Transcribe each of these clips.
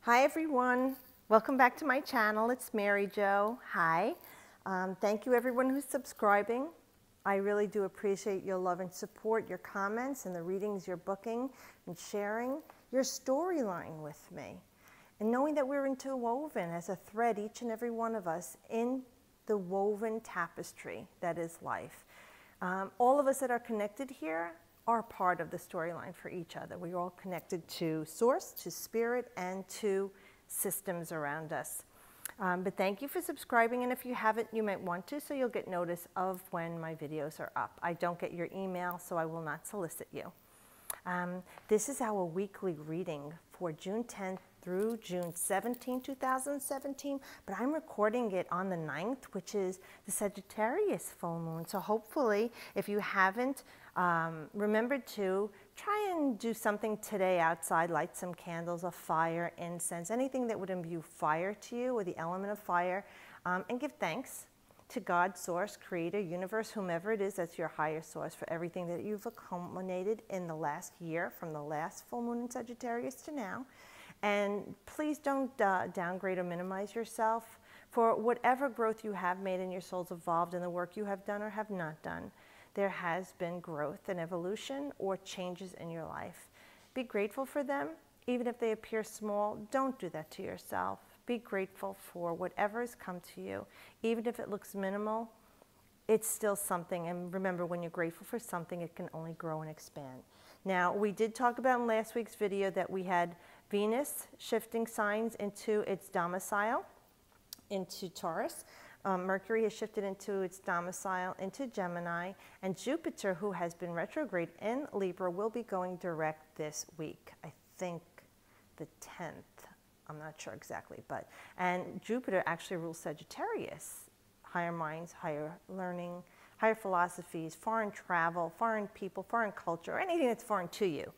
Hi everyone, welcome back to my channel. It's Mary Jo. Hi. Thank you everyone who's subscribing. I really do appreciate your love and support, your comments and the readings you're booking and sharing your storyline with me. And knowing that we're interwoven as a thread, each and every one of us, in the woven tapestry that is life. All of us that are connected here are part of the storyline for each other. We're all connected to source, to spirit, and to systems around us. But thank you for subscribing, and if you haven't, you might want to, so you'll get notice of when my videos are up. I don't get your email, so I will not solicit you. This is our weekly reading for June 10th through June 17, 2017, but I'm recording it on the 9th, which is the Sagittarius full moon. So hopefully, if you haven't remembered to, try and do something today outside, light some candles, a fire, incense, anything that would imbue fire to you, or the element of fire, and give thanks to God, Source, Creator, Universe, whomever it is that's your higher source, for everything that you've accumulated in the last year, from the last full moon in Sagittarius to now. And please don't downgrade or minimize yourself for whatever growth you have made in your soul's evolved in the work you have done or have not done. There has been growth and evolution or changes in your life. Be grateful for them, even if they appear small. Don't do that to yourself. Be grateful for whatever has come to you. Even if it looks minimal, it's still something. And remember, when you're grateful for something, it can only grow and expand. Now, we did talk about in last week's video that we had Venus shifting signs into its domicile, into Taurus. Mercury has shifted into its domicile, into Gemini, and Jupiter, who has been retrograde in Libra, will be going direct this week. I think the 10th. I'm not sure exactly, and Jupiter actually rules Sagittarius. Higher minds, higher learning, higher philosophies, foreign travel, foreign people, foreign culture, or anything that's foreign to you.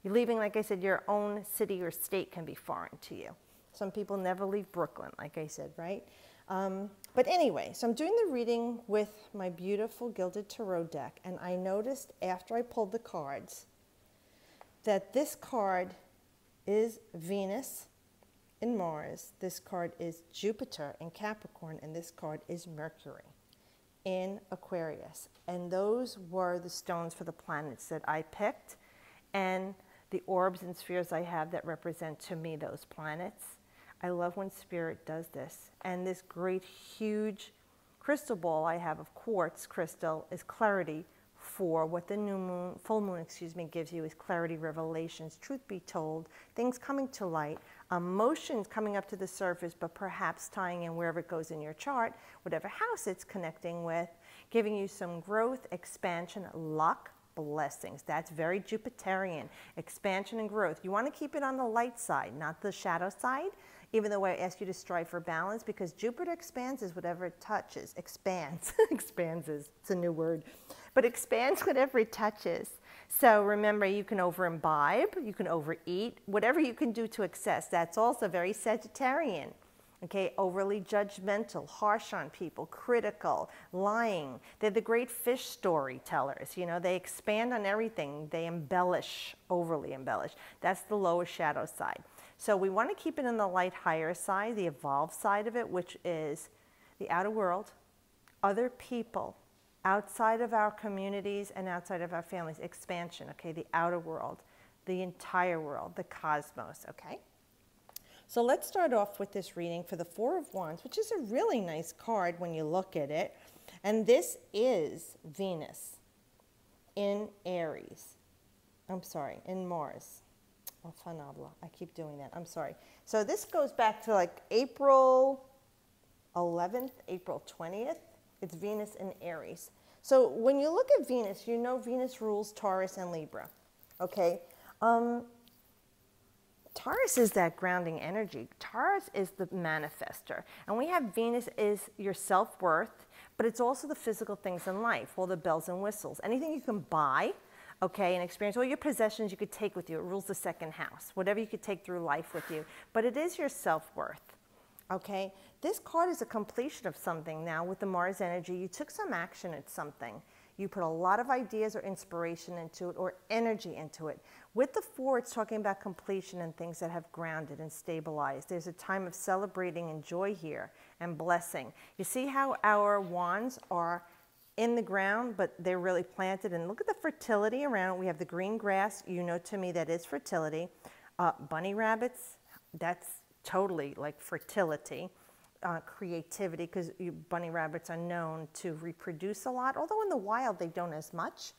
You're leaving, like I said, your own city or state can be foreign to you. Some people never leave Brooklyn, like I said, right? But anyway, so I'm doing the reading with my beautiful Gilded Tarot deck, and I noticed after I pulled the cards that this card is Venus in Mars, this card is Jupiter in Capricorn, and this card is Mercury in Aquarius. And those were the stones for the planets that I picked, and the orbs and spheres I have that represent to me those planets. I love when Spirit does this. And this great, huge crystal ball I have of quartz crystal is clarity for what the new moon, full moon, gives you, is clarity, revelations, truth be told, things coming to light, emotions coming up to the surface, but perhaps tying in wherever it goes in your chart, whatever house it's connecting with, giving you some growth, expansion, luck, blessings. That's very Jupiterian, expansion and growth. You want to keep it on the light side, not the shadow side, even though I ask you to strive for balance, because Jupiter expands is whatever it touches. Expands. Expands is, it's a new word. But expands whatever it touches. So remember, you can over-imbibe, you can overeat, whatever you can do to excess. That's also very Sagittarian. Okay, overly judgmental, harsh on people, critical, lying. They're the great fish storytellers. You know, they expand on everything. They embellish, overly embellish. That's the lower shadow side. So we want to keep it in the light higher side, the evolved side of it, which is the outer world, other people, outside of our communities and outside of our families, expansion, okay, the outer world, the entire world, the cosmos, okay? So let's start off with this reading for the Four of Wands, which is a really nice card when you look at it. And this is Venus in Aries. I'm sorry, in Mars. Oh, fanabla. I keep doing that. I'm sorry. So this goes back to like April 11th, April 20th. It's Venus in Aries. So when you look at Venus, you know Venus rules Taurus and Libra. Okay? Taurus is that grounding energy. Taurus is the manifester. And we have Venus is your self-worth, but it's also the physical things in life, all the bells and whistles. Anything you can buy, okay, and experience, all your possessions you could take with you. It rules the second house, whatever you could take through life with you. But it is your self-worth, okay? This card is a completion of something now with the Mars energy. You took some action at something. You put a lot of ideas or inspiration into it or energy into it. With the 4, it's talking about completion and things that have grounded and stabilized. There's a time of celebrating and joy here and blessing. You see how our wands are in the ground, but they're really planted. And look at the fertility around. We have the green grass. You know, to me, that is fertility. Bunny rabbits, that's totally like fertility. Creativity, because bunny rabbits are known to reproduce a lot, although in the wild they don't as much.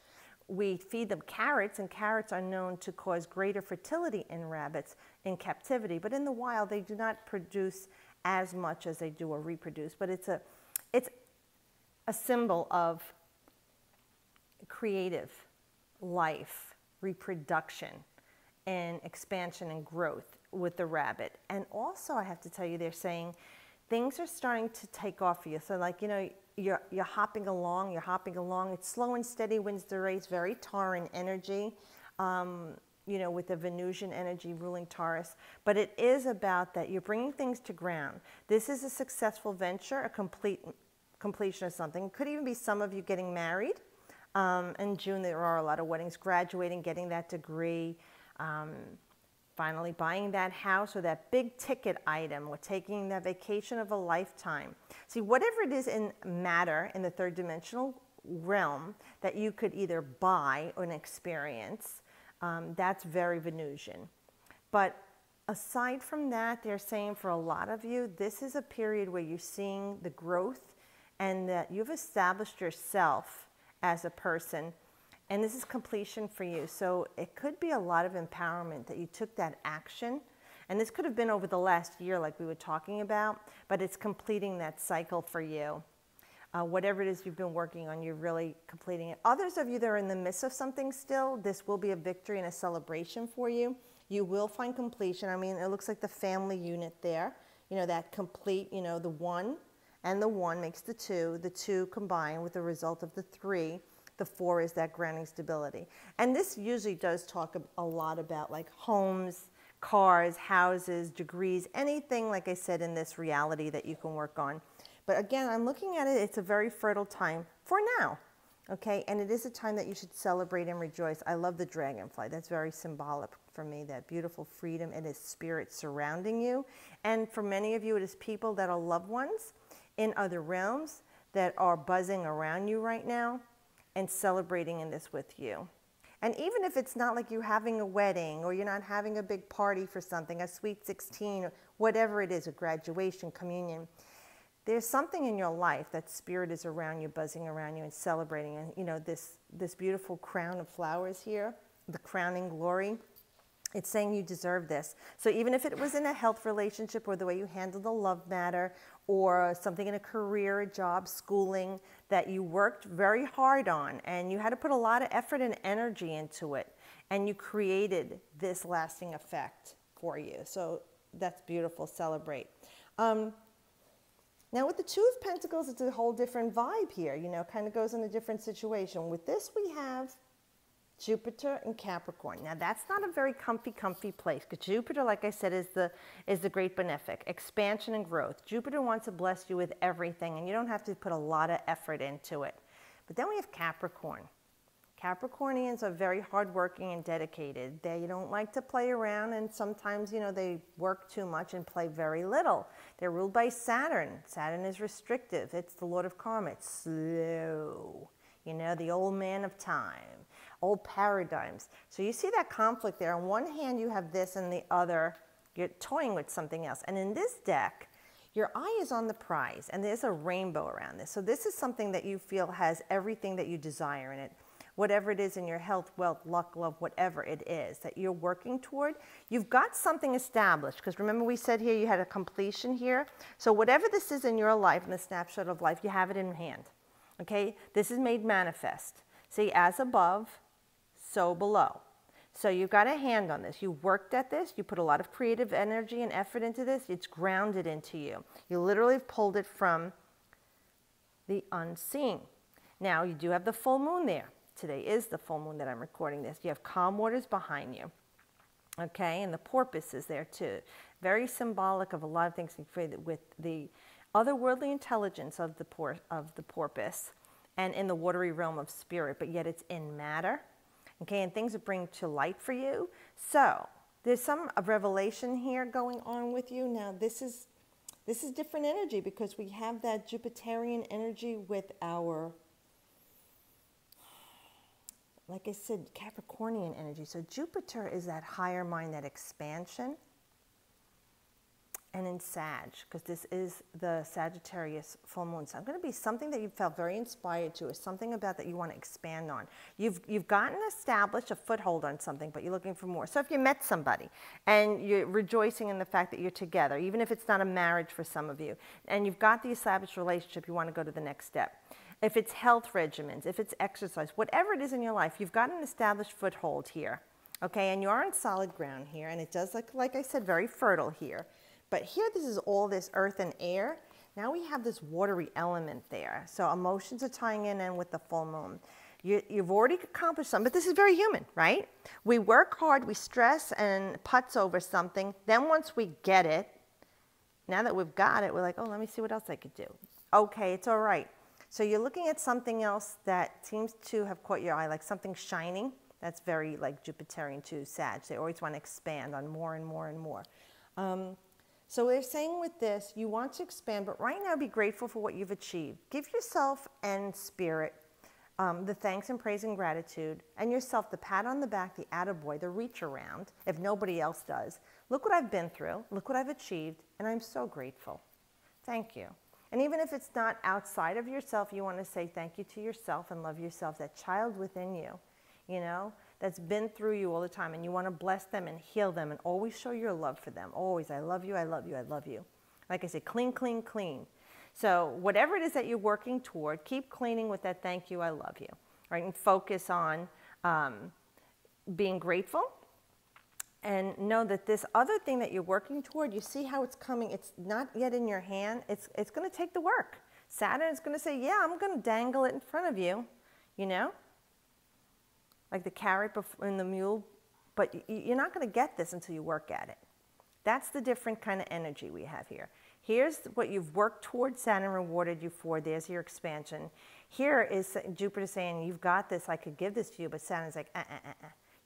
We feed them carrots, and carrots are known to cause greater fertility in rabbits in captivity, but in the wild they do not produce as much as they do or reproduce. But it's a symbol of creative life, reproduction, and expansion and growth with the rabbit. And also, I have to tell you, they're saying things are starting to take off for you. So like, you know, you're hopping along, It's slow and steady wins the race, very Tauran energy, you know, with the Venusian energy ruling Taurus. But it is about that you're bringing things to ground. This is a successful venture, a completion of something. It could even be some of you getting married. In June, there are a lot of weddings, graduating, getting that degree, finally buying that house or that big ticket item, or taking that vacation of a lifetime. See, whatever it is in matter, in the third dimensional realm, that you could either buy or experience, that's very Venusian. But aside from that, they're saying for a lot of you, this is a period where you're seeing the growth and that you've established yourself as a person. And this is completion for you. So it could be a lot of empowerment that you took that action. And this could have been over the last year like we were talking about, but it's completing that cycle for you. Whatever it is you've been working on, you're really completing it. Others of you that are in the midst of something still, this will be a victory and a celebration for you. You will find completion. I mean, it looks like the family unit there. You know, that complete, you know, the 1 and the 1 makes the 2 combine with the result of the 3. The 4 is that grounding stability. And this usually does talk a lot about like homes, cars, houses, degrees, anything, like I said, in this reality that you can work on. But again, I'm looking at it, it's a very fertile time for now, okay? And it is a time that you should celebrate and rejoice. I love the dragonfly. That's very symbolic for me, that beautiful freedom. It is spirit surrounding you. And for many of you, it is people that are loved ones in other realms that are buzzing around you right now and celebrating in this with you. And even if it's not like you're having a wedding or you're not having a big party for something, a sweet 16, or whatever it is, a graduation, communion, there's something in your life that spirit is around you, buzzing around you and celebrating. And you know, this beautiful crown of flowers here, the crowning glory, it's saying you deserve this. So even if it was in a health relationship or the way you handled a love matter or something in a career, a job, schooling that you worked very hard on and you had to put a lot of effort and energy into it and you created this lasting effect for you. So that's beautiful. Celebrate. Now with the 2 of Pentacles, it's a whole different vibe here, you know, kind of goes in a different situation. With this, we have Jupiter and Capricorn. Now that's not a very comfy place, because Jupiter, like I said, is the great benefic, expansion and growth. Jupiter wants to bless you with everything, and you don't have to put a lot of effort into it. But then we have Capricorn. Capricornians are very hardworking and dedicated. They don't like to play around, and sometimes, you know, they work too much and play very little. They're ruled by Saturn. Saturn is restrictive. It's the Lord of Karma. It's slow. You know, the old man of time, old paradigms. So you see that conflict there. On one hand, you have this, and the other, you're toying with something else. And in this deck, your eye is on the prize, and there's a rainbow around this. So this is something that you feel has everything that you desire in it. Whatever it is in your health, wealth, luck, love, whatever it is that you're working toward, you've got something established. Because remember we said here you had a completion here. So whatever this is in your life, in the snapshot of life, you have it in hand. Okay? This is made manifest. See, as above, so below. So you've got a hand on this. You worked at this. You put a lot of creative energy and effort into this. It's grounded into you. You literally pulled it from the unseen. Now, you do have the full moon there. Today is the full moon that I'm recording this. You have calm waters behind you. Okay, and the porpoise is there too. Very symbolic of a lot of things with the otherworldly intelligence of the porpoise and in the watery realm of spirit, but yet it's in matter. Okay, and things are bring to light for you. So there's some revelation here going on with you. Now this is different energy because we have that Jupiterian energy with our, like I said, Capricornian energy. So Jupiter is that higher mind, that expansion. And in Sag, because this is the Sagittarius full moon. So it's going to be something that you felt very inspired to, or something about that you want to expand on. You've gotten established a foothold on something, but you're looking for more. So if you met somebody and you're rejoicing in the fact that you're together, even if it's not a marriage for some of you, and you've got the established relationship, you want to go to the next step. If it's health regimens, if it's exercise, whatever it is in your life, you've got an established foothold here. Okay, and you are on solid ground here, and it does, like I said, very fertile here. But here, this is all this earth and air. Now we have this watery element there. So emotions are tying in with the full moon. You've already accomplished something, but this is very human, right? We work hard, we stress and putz over something. Then once we get it, now that we've got it, we're like, oh, let me see what else I could do. Okay, it's all right. So you're looking at something else that seems to have caught your eye, like something shining. That's very like Jupiterian to Sag. They always want to expand on more and more and more. So they're saying with this, you want to expand, but right now be grateful for what you've achieved. Give yourself and spirit the thanks and praise and gratitude, and yourself the pat on the back, the attaboy, the reach around, if nobody else does. Look what I've been through, look what I've achieved, and I'm so grateful. Thank you. And even if it's not outside of yourself, you want to say thank you to yourself and love yourself, that child within you, you know, that's been through you all the time, and you want to bless them and heal them and always show your love for them. Always, I love you, I love you, I love you. Like I said, clean, clean, clean. So whatever it is that you're working toward, keep cleaning with that thank you, I love you. Right? And focus on being grateful. And know that this other thing that you're working toward, you see how it's coming. It's not yet in your hand. It's going to take the work. Saturn is going to say, yeah, I'm going to dangle it in front of you, you know? Like the carrot and the mule, but you're not going to get this until you work at it. That's the different kind of energy we have here. Here's what you've worked towards, Saturn rewarded you for. There's your expansion. Here is Jupiter saying, you've got this, I could give this to you, but Saturn's like,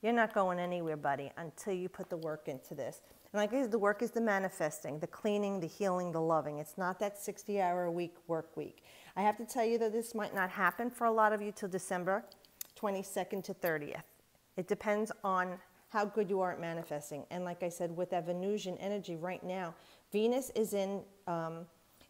You're not going anywhere, buddy, until you put the work into this. And like I said, the work is the manifesting, the cleaning, the healing, the loving. It's not that 60-hour-a-week work week. I have to tell you that this might not happen for a lot of you till December 22nd to 30th. It depends on how good you are at manifesting. And like I said, with that Venusian energy right now, Venus is in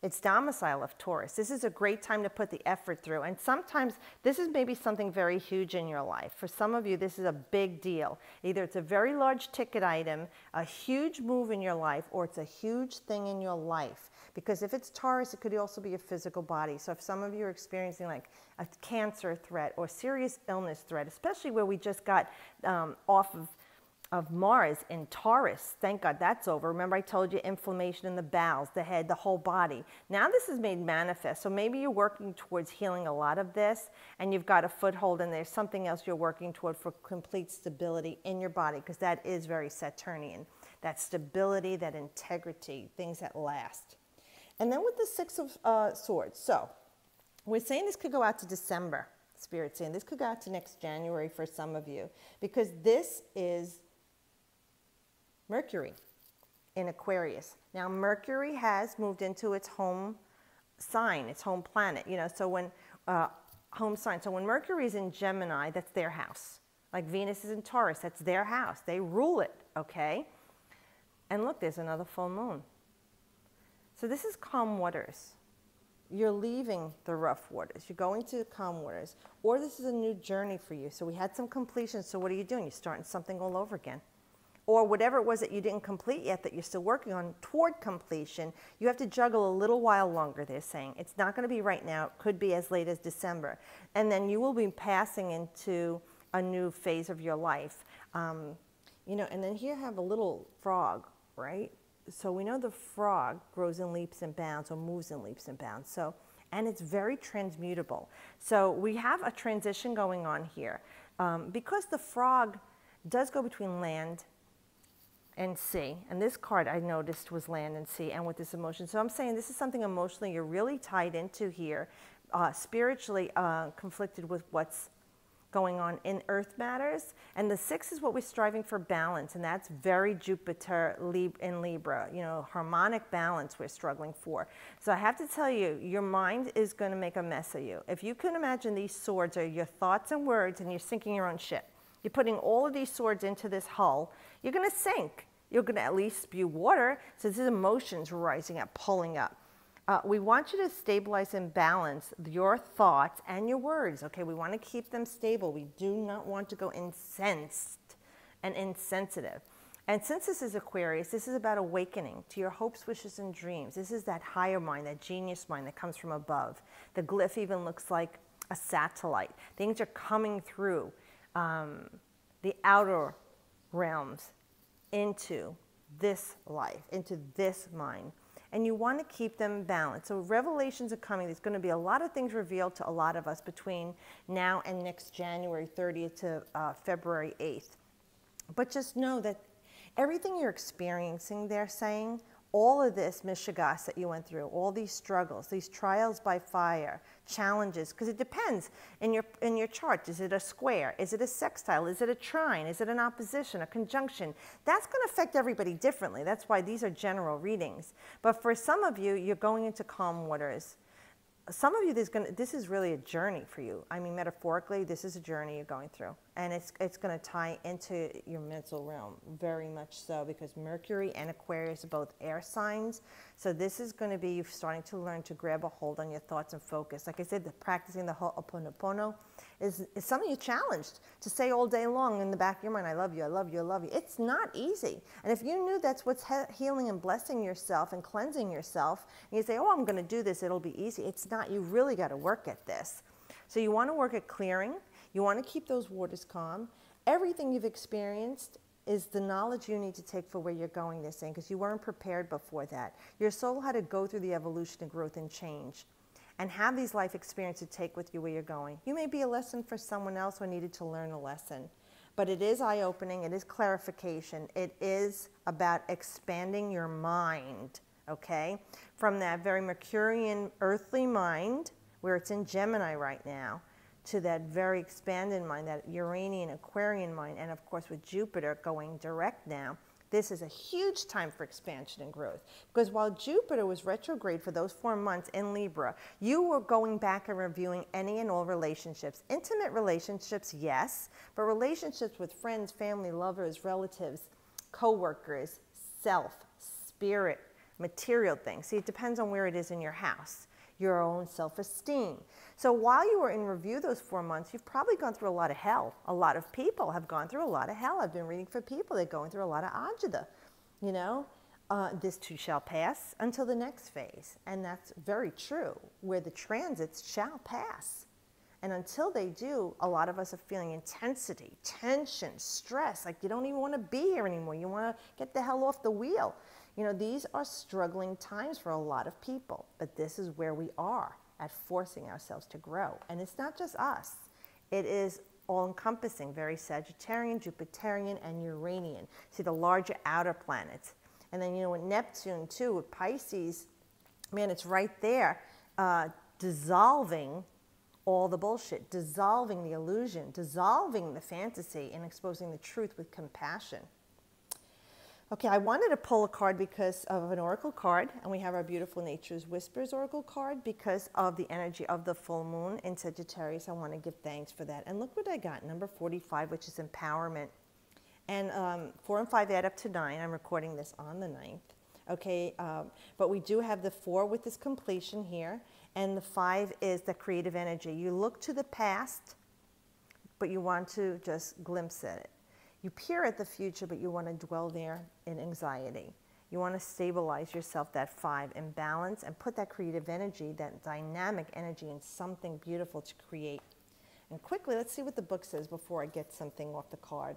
its domicile of Taurus. This is a great time to put the effort through. And sometimes this is maybe something very huge in your life. For some of you, this is a big deal. Either it's a very large ticket item, a huge move in your life, or it's a huge thing in your life. Because if it's Taurus, it could also be a physical body. So if some of you are experiencing like a cancer threat or serious illness threat, especially where we just got off of Mars in Taurus, thank God that's over. Remember I told you inflammation in the bowels, the head, the whole body. Now this is made manifest. So maybe you're working towards healing a lot of this and you've got a foothold and there's something else you're working toward for complete stability in your body, because that is very Saturnian. That stability, that integrity, things that last. And then with the Six of Swords, so we're saying this could go out to December. Spirit's saying this could go out to next January for some of you, because this is Mercury in Aquarius. Now Mercury has moved into its home sign, its home planet, you know, so when home sign, so when Mercury is in Gemini, that's their house. Like Venus is in Taurus, that's their house. They rule it, okay? And look, there's another full moon. So this is calm waters. You're leaving the rough waters. You're going to calm waters. Or this is a new journey for you. So we had some completion. So what are you doing? You're starting something all over again. Or whatever it was that you didn't complete yet that you're still working on toward completion, you have to juggle a little while longer, they're saying. It's not going to be right now. It could be as late as December. And then you will be passing into a new phase of your life. You know, and then here I have a little frog, right? So we know the frog grows in leaps and bounds, or moves in leaps and bounds. So, and it's very transmutable. So we have a transition going on here. Because the frog does go between land and sea, and this card I noticed was land and sea, and with this emotion. So I'm saying this is something emotionally you're really tied into here. spiritually conflicted with what's going on in earth matters. And the 6 is what we're striving for, balance, and that's very Jupiter in Libra, you know, harmonic balance we're struggling for. So I have to tell you, your mind is going to make a mess of you. If you can imagine, these swords are your thoughts and words, and you're sinking your own ship. You're putting all of these swords into this hull, you're going to sink. You're going to at least spew water, so this is emotions rising up, pulling up. We want you to stabilize and balance your thoughts and your words, okay? We want to keep them stable. We do not want to go incensed and insensitive. And since this is Aquarius, this is about awakening to your hopes, wishes, and dreams. This is that higher mind, that genius mind that comes from above. The glyph even looks like a satellite. Things are coming through the outer realms into this life, into this mind. And you want to keep them balanced. So revelations are coming. There's going to be a lot of things revealed to a lot of us between now and next January 30th to February 8th. But just know that everything you're experiencing, they're saying, all of this mishigas that you went through, all these struggles, these trials by fire, challenges, because it depends in your chart. Is it a square? Is it a sextile? Is it a trine? Is it an opposition, a conjunction? That's going to affect everybody differently. That's why these are general readings. But for some of you, you're going into calm waters. Some of you, this is really a journey for you. I mean, metaphorically, this is a journey you're going through. And it's going to tie into your mental realm, very much so, because Mercury and Aquarius are both air signs. So this is going to be you starting to learn to grab a hold on your thoughts and focus. Like I said, practicing the Ho'oponopono is something you're challenged to say all day long in the back of your mind, I love you, I love you, I love you. It's not easy. And if you knew that's what's healing and blessing yourself and cleansing yourself, and you say, oh, I'm going to do this, it'll be easy. It's not. You really got to work at this. So you want to work at clearing. You want to keep those waters calm. Everything you've experienced is the knowledge you need to take for where you're going, they're saying, because you weren't prepared before that. Your soul had to go through the evolution and growth and change and have these life experiences to take with you where you're going. You may be a lesson for someone else who needed to learn a lesson, but it is eye-opening, it is clarification, it is about expanding your mind, okay? From that very Mercurian earthly mind, where it's in Gemini right now, to that very expanded mind, that Uranian, Aquarian mind, and of course with Jupiter going direct now, this is a huge time for expansion and growth. Because while Jupiter was retrograde for those 4 months in Libra, you were going back and reviewing any and all relationships. Intimate relationships, yes, but relationships with friends, family, lovers, relatives, co-workers, self, spirit, material things. See, it depends on where it is in your house. Your own self-esteem. So while you were in review those 4 months, you've probably gone through a lot of hell. A lot of people have gone through a lot of hell. I've been reading for people. They're going through a lot of agita. You know, this too shall pass until the next phase. And that's very true, where the transits shall pass. And until they do, a lot of us are feeling intensity, tension, stress, like you don't even want to be here anymore. You want to get the hell off the wheel. You know, these are struggling times for a lot of people, but this is where we are at forcing ourselves to grow. And it's not just us. It is all-encompassing, very Sagittarian, Jupiterian, and Uranian. See, the larger outer planets. And then, you know, with Neptune, too, with Pisces, man, it's right there, dissolving all the bullshit, dissolving the illusion, dissolving the fantasy, and exposing the truth with compassion. Okay, I wanted to pull a card because of an oracle card, and we have our beautiful Nature's Whispers oracle card because of the energy of the full moon in Sagittarius. I want to give thanks for that. And look what I got, number 45, which is empowerment. And 4 and 5 add up to 9. I'm recording this on the 9th. Okay, but we do have the 4 with this completion here, and the 5 is the creative energy. You look to the past, but you want to just glimpse at it. You peer at the future, but you want to dwell there in anxiety. You want to stabilize yourself, that 5, in balance, and put that creative energy, that dynamic energy, in something beautiful to create. And quickly, let's see what the book says before I get something off the card.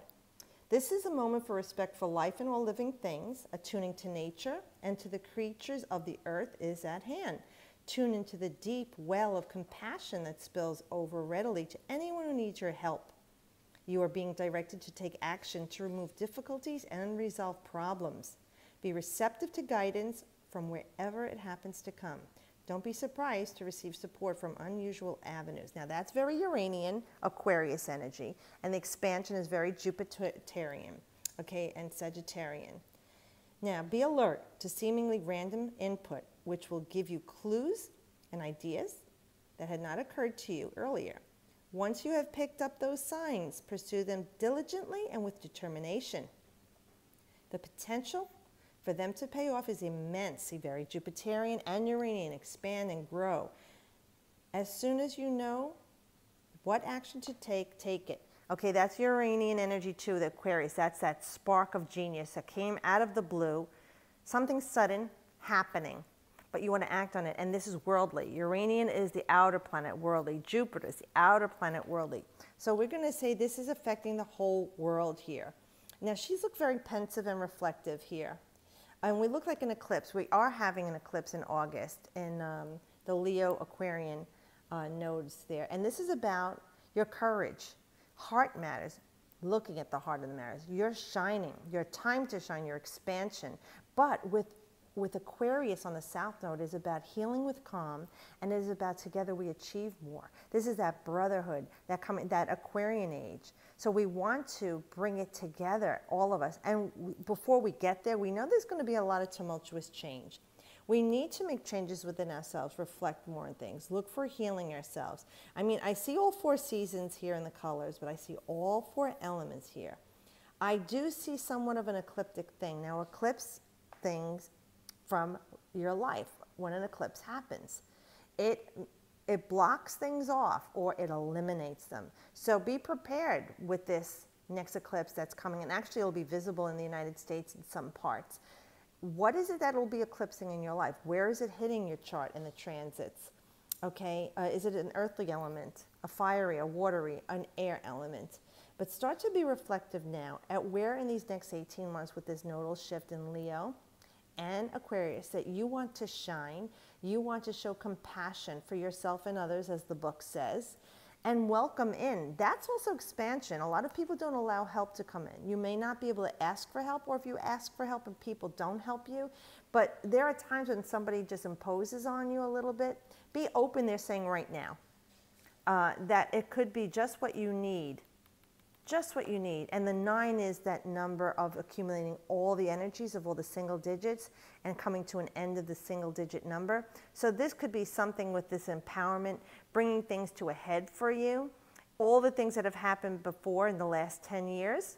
This is a moment for respect for life and all living things. Attuning to nature and to the creatures of the earth is at hand. Tune into the deep well of compassion that spills over readily to anyone who needs your help. You are being directed to take action to remove difficulties and unresolved problems. Be receptive to guidance from wherever it happens to come. Don't be surprised to receive support from unusual avenues. Now that's very Uranian, Aquarius energy, and the expansion is very Jupiterian, okay, and Sagittarian. Now be alert to seemingly random input, which will give you clues and ideas that had not occurred to you earlier. Once you have picked up those signs, pursue them diligently and with determination. The potential for them to pay off is immense. See, very Jupiterian and Uranian, expand and grow. As soon as you know what action to take, take it. Okay, that's Uranian energy too, the Aquarius. That's that spark of genius that came out of the blue, something sudden happening, but you want to act on it. And this is worldly. Uranian is the outer planet, worldly. Jupiter is the outer planet, worldly. So we're going to say this is affecting the whole world here. Now, she's looked very pensive and reflective here. And we look like an eclipse. We are having an eclipse in August in the Leo Aquarian nodes there. And this is about your courage. Heart matters. Looking at the heart of the matters. You're shining. Your time to shine. Your expansion. But with Aquarius on the South Node is about healing with calm, and it is about together we achieve more. This is that brotherhood, that Aquarian age. So we want to bring it together, all of us. And before we get there, we know there's going to be a lot of tumultuous change. We need to make changes within ourselves, reflect more on things, look for healing ourselves. I mean, I see all 4 seasons here in the colors, but I see all 4 elements here. I do see somewhat of an ecliptic thing. Now, eclipse things from your life when an eclipse happens. It blocks things off or it eliminates them. So be prepared with this next eclipse that's coming, and actually it will be visible in the United States in some parts. What is it that will be eclipsing in your life? Where is it hitting your chart in the transits? Okay, is it an earthly element, a fiery, a watery, an air element? But start to be reflective now at where in these next 18 months with this nodal shift in Leo and Aquarius that you want to shine, you want to show compassion for yourself and others, as the book says, and welcome in. That's also expansion. A lot of people don't allow help to come in. You may not be able to ask for help, or if you ask for help and people don't help you, but there are times when somebody just imposes on you a little bit. Be open, they're saying right now, that it could be just what you need. Just what you need. And the 9 is that number of accumulating all the energies of all the single digits and coming to an end of the single digit number. So this could be something with this empowerment, bringing things to a head for you. All the things that have happened before in the last 10 years,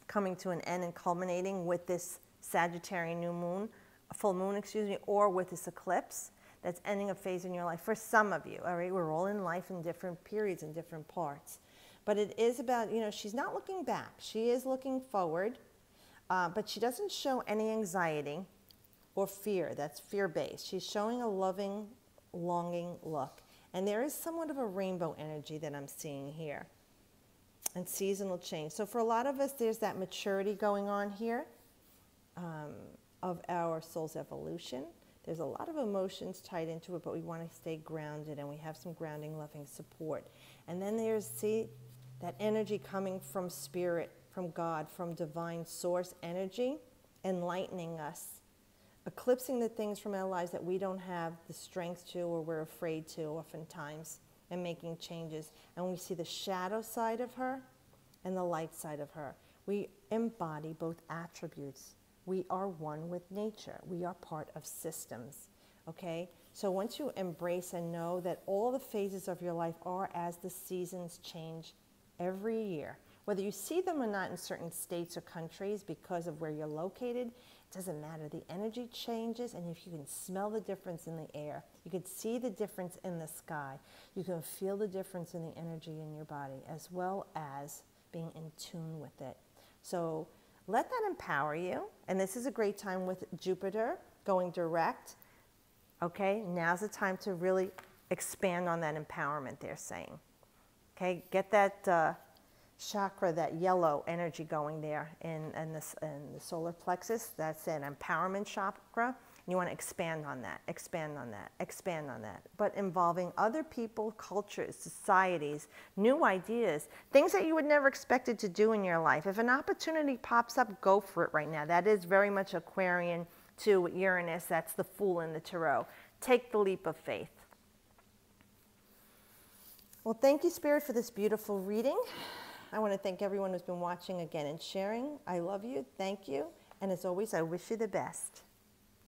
coming to an end and culminating with this Sagittarian new moon, full moon, excuse me, or with this eclipse that's ending a phase in your life. For some of you, all right, we're all in life in different periods and different parts. But it is about, you know, she's not looking back. She is looking forward, but she doesn't show any anxiety or fear. That's fear-based. She's showing a loving, longing look. And there is somewhat of a rainbow energy that I'm seeing here. And seasonal change. So for a lot of us, there's that maturity going on here of our soul's evolution. There's a lot of emotions tied into it, but we want to stay grounded, and we have some grounding, loving support. And then there's, see, that energy coming from spirit, from God, from divine source energy, enlightening us, eclipsing the things from our lives that we don't have the strength to, or we're afraid to oftentimes, and making changes. And we see the shadow side of her and the light side of her. We embody both attributes. We are one with nature. We are part of systems, okay? So once you embrace and know that all the phases of your life are as the seasons change every year, whether you see them or not in certain states or countries because of where you're located, it doesn't matter. The energy changes, and if you can smell the difference in the air, you can see the difference in the sky, you can feel the difference in the energy in your body, as well as being in tune with it. So let that empower you, and this is a great time with Jupiter going direct. Okay, now's the time to really expand on that empowerment they're saying. Okay, get that chakra, that yellow energy going there in the solar plexus. That's an empowerment chakra. You want to expand on that, expand on that, expand on that. But involving other people, cultures, societies, new ideas, things that you would never expected to do in your life. If an opportunity pops up, go for it right now. That is very much Aquarian 2 with Uranus, that's the Fool in the Tarot. Take the leap of faith. Well, thank you, Spirit, for this beautiful reading. I want to thank everyone who's been watching again and sharing. I love you. Thank you. And as always, I wish you the best.